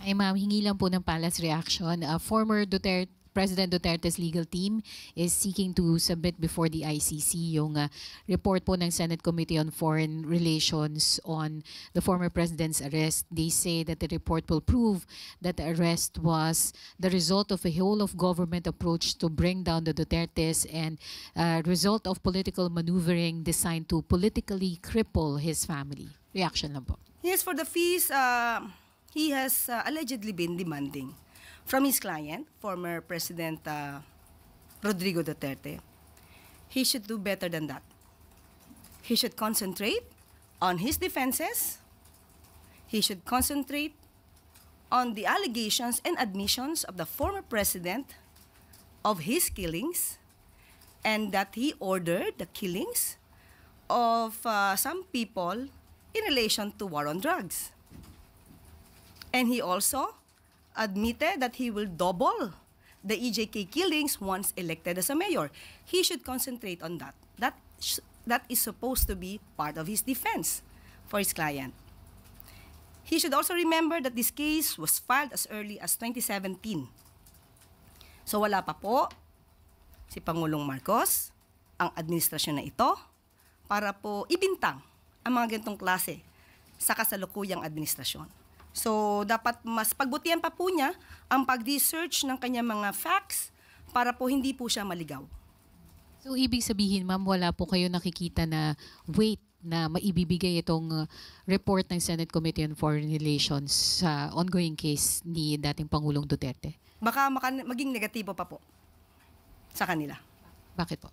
Ay ma'am, hingi lang po ng palace reaction. Former President Duterte's legal team is seeking to submit before the ICC yung report po ng Senate Committee on Foreign Relations on the former president's arrest. They say that the report will prove that the arrest was the result of a whole-of-government approach to bring down the Dutertes and result of political maneuvering designed to politically cripple his family. Reaction lang po. Yes, for the fees, he has allegedly been demanding from his client, former President Rodrigo Duterte. He should do better than that. He should concentrate on his defenses. He should concentrate on the allegations and admissions of the former president of his killings, and that he ordered the killings of some people in relation to war on drugs. And he also admitted that he will double the EJK killings once elected as a mayor. He should concentrate on that. That is supposed to be part of his defense for his client. He should also remember that this case was filed as early as 2017. So wala pa po si Pangulong Marcos, ang administrasyon na ito, para po ibintang ang mga ganitong klase sa kasalukuyang administrasyon. So, dapat mas pagbutihan pa po niya ang pag-research ng kanyang mga facts para po hindi po siya maligaw. So, ibig sabihin, ma'am, wala po kayo nakikita na weight na maibibigay itong report ng Senate Committee on Foreign Relations sa ongoing case ni dating Pangulong Duterte? Baka maging negatibo pa po sa kanila. Bakit po?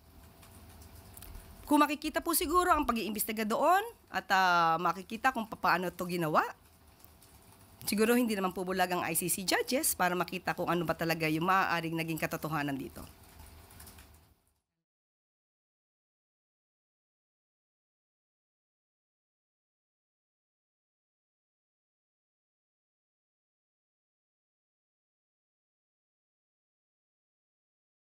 Kung makikita po siguro ang pag-iimbestiga doon at makikita kung paano ito ginawa, siguro hindi naman po bulag ang ICC judges para makita kung ano ba talaga yung maaaring naging katotohanan dito.